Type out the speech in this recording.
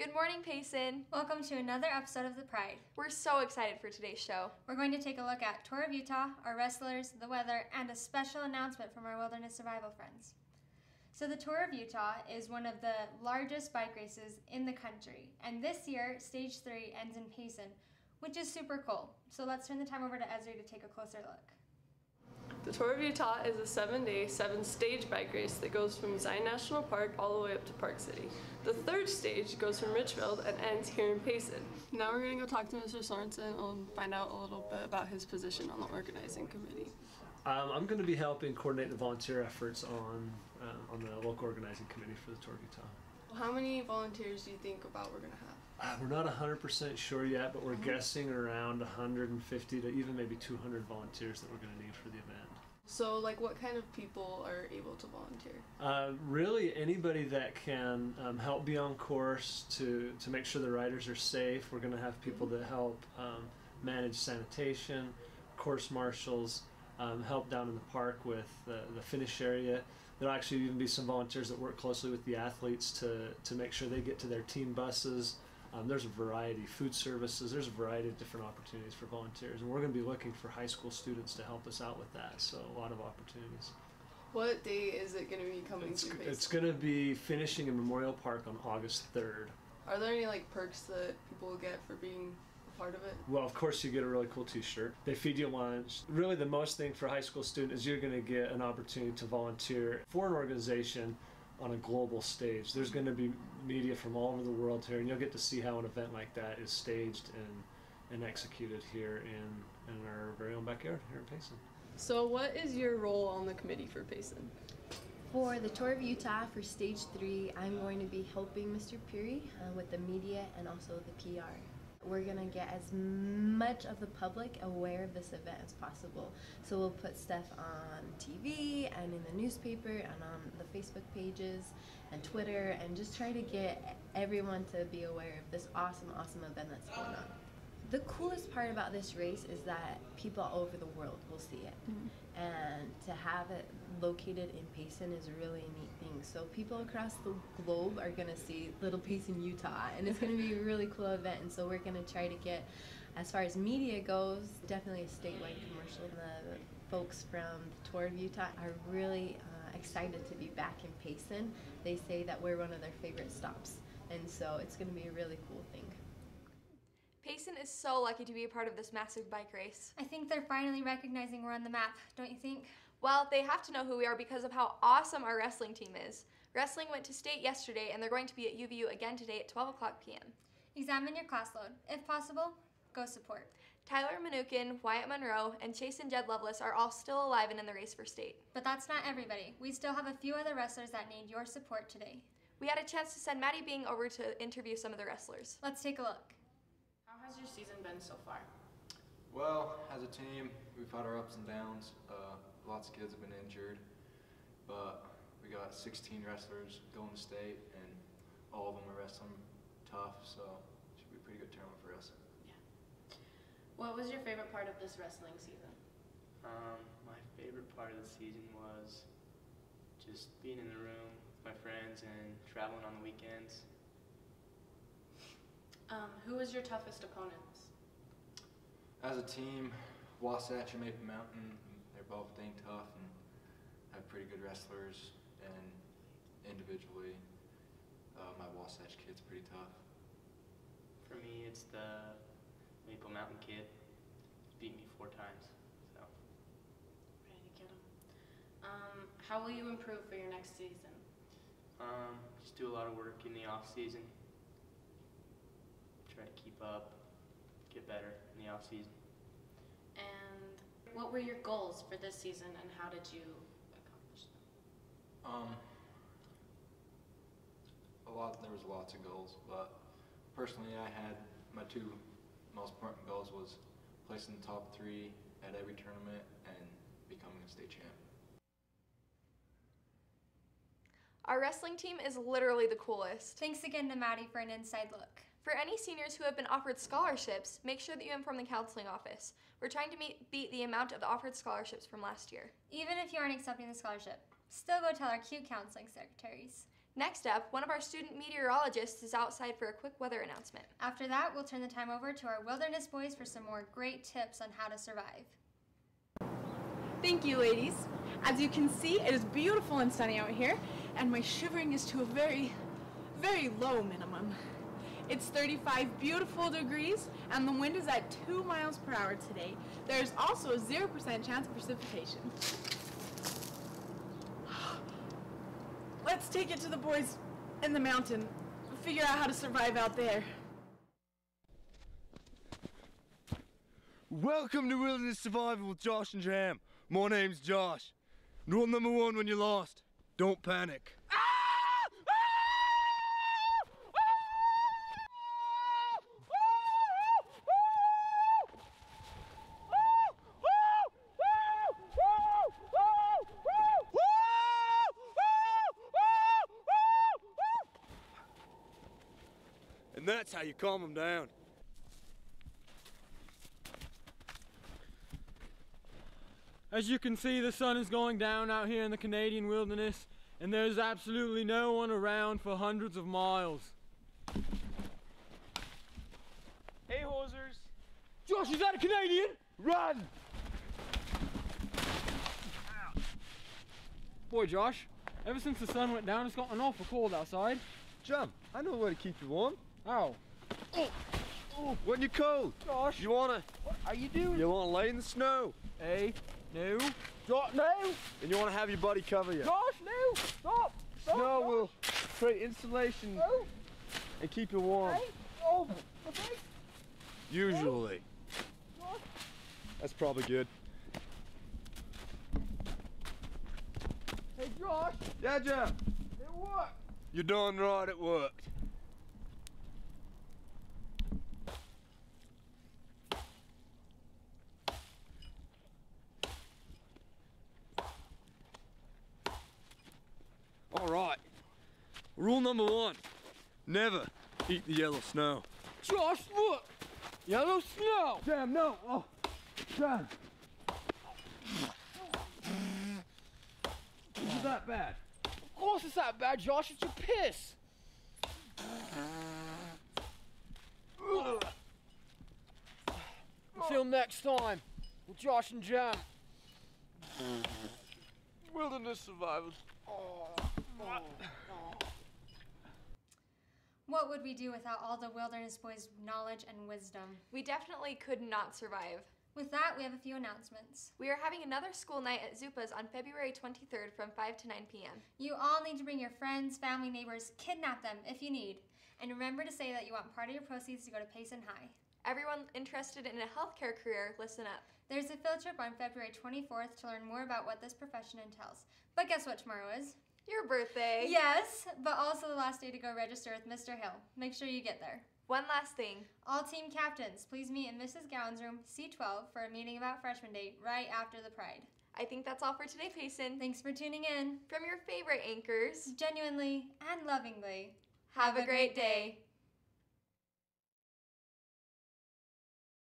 Good morning, Payson. Welcome to another episode of The Pride. We're so excited for today's show. We're going to take a look at Tour of Utah, our wrestlers, the weather, and a special announcement from our wilderness survival friends. So the Tour of Utah is one of the largest bike races in the country, and this year, Stage 3 ends in Payson, which is super cool. So let's turn the time over to Ezri to take a closer look. The Tour of Utah is a 7-day, 7-stage bike race that goes from Zion National Park all the way up to Park City. The third stage goes from Richfield and ends here in Payson. Now we're going to go talk to Mr. Sorensen and find out a little bit about his position on the organizing committee. I'm going to be helping coordinate the volunteer efforts on the local organizing committee for the Tour of Utah. How many volunteers do you think we're going to have? We're not 100% sure yet, but we're guessing around 150 to even maybe 200 volunteers that we're going to need for the event. So, what kind of people are able to volunteer? Really, anybody that can help be on course to make sure the riders are safe. We're going to have people that help manage sanitation, course marshals, help down in the park with the finish area. There'll actually even be some volunteers that work closely with the athletes to make sure they get to their team buses. There's a variety, food services, there's a variety of different opportunities for volunteers, and we're going to be looking for high school students to help us out with that, so a lot of opportunities. What day is it going to be coming to Payson? It's going to be finishing in Memorial Park on August 3rd. Are there any perks that people will get for being part of it? Well, of course you get a really cool t-shirt. They feed you lunch. Really the most thing for a high school student is you're going to get an opportunity to volunteer for an organization on a global stage. There's going to be media from all over the world here, and you'll get to see how an event like that is staged and executed here in our very own backyard here in Payson. So what is your role on the committee for Payson? For the Tour of Utah for Stage 3, I'm going to be helping Mr. Peary with the media and also the PR. We're going to get as much of the public aware of this event as possible. So we'll put stuff on TV and in the newspaper and on the Facebook pages and Twitter, and just try to get everyone to be aware of this awesome event that's going on. The coolest part about this race is that people all over the world will see it. And to have it located in Payson is a really neat thing. So people across the globe are going to see Little Payson, Utah, and it's going to be a really cool event. And so we're going to try to get, as far as media goes, definitely a statewide commercial. The folks from the Tour of Utah are really excited to be back in Payson. They say that we're one of their favorite stops, and so it's going to be a really cool thing. Payson is so lucky to be a part of this massive bike race. I think they're finally recognizing we're on the map, don't you think? Well, they have to know who we are because of how awesome our wrestling team is. Wrestling went to state yesterday, and they're going to be at UVU again today at 12 o'clock p.m. Examine your class load. If possible, go support. Tyler Manukin, Wyatt Monroe, and Chase and Jed Lovelace are all still alive and in the race for state. But that's not everybody. We still have a few other wrestlers that need your support today. We had a chance to send Maddie Bing over to interview some of the wrestlers. Let's take a look. How has your season been so far? Well, as a team, we've had our ups and downs. Lots of kids have been injured, but we got 16 wrestlers going to state, and all of them are wrestling tough, so it should be a pretty good tournament for us. Yeah. What was your favorite part of this wrestling season? My favorite part of the season was just being in the room with my friends and traveling on the weekends. Who was your toughest opponents? As a team, Wasatch and Maple Mountain, they're both dang tough and have pretty good wrestlers, and individually, my Wasatch kid's pretty tough. For me, it's the Maple Mountain kid. He's beat me 4 times, so. Ready to get him. How will you improve for your next season? Just do a lot of work in the off season. Try to keep up, get better in the off season. And what were your goals for this season, and how did you accomplish them? There was lots of goals, but personally I had my 2 most important goals was placing the top 3 at every tournament and becoming a state champ. Our wrestling team is literally the coolest. Thanks again to Maddie for an inside look. For any seniors who have been offered scholarships, make sure that you inform the counseling office. We're trying to beat the amount of offered scholarships from last year. Even if you aren't accepting the scholarship, still go tell our cute counseling secretaries. Next up, one of our student meteorologists is outside for a quick weather announcement. After that, we'll turn the time over to our wilderness boys for some more great tips on how to survive. Thank you, ladies. As you can see, it is beautiful and sunny out here, and my shivering is to a very, very low minimum. It's 35 beautiful degrees, and the wind is at 2 miles per hour today. There's also a 0% chance of precipitation. Let's take it to the boys in the mountain, figure out how to survive out there. Welcome to Wilderness Survival with Josh and Jam. My name's Josh. Rule number 1 when you're lost, don't panic. And that's how you calm them down. As you can see, the sun is going down out here in the Canadian wilderness, and there's absolutely no one around for hundreds of miles. Hey, hosers! Josh, is that a Canadian? Run! Boy, Josh, ever since the sun went down, it's gotten awful cold outside. Jam, I know a way to keep you warm. How? When you're cold, Josh, you wanna... what are you doing? You wanna lay in the snow. Hey, no. No! And you wanna have your buddy cover you. Josh, no! Stop! Stop! Snow will create insulation No! and keep you warm. Hey! Oh, okay. Usually. Josh. That's probably good. Hey, Josh! Yeah, Jam. It worked! You're darn right, it worked. All right. Rule number 1, never eat the yellow snow. Josh, look! Yellow snow! Jam, no! Oh, Jam. Is it that bad? Of course it's that bad, Josh. It's your piss. Until next time, with Josh and Jam. Wilderness survivors. What would we do without all the wilderness boys' knowledge and wisdom? We definitely could not survive. With that, we have a few announcements. We are having another school night at Zupa's on February 23rd from 5 to 9 p.m. You all need to bring your friends, family, neighbors, kidnap them if you need. And remember to say that you want part of your proceeds to go to Payson High. Everyone interested in a healthcare career, listen up. There's a field trip on February 24th to learn more about what this profession entails. But guess what tomorrow is? Your birthday. Yes, but also the last day to go register with Mr. Hill. Make sure you get there. One last thing. All team captains, please meet in Mrs. Gowan's room, C12, for a meeting about freshman day right after the Pride. I think that's all for today, Payson. Thanks for tuning in. From your favorite anchors, Genuinely and lovingly. have a great day.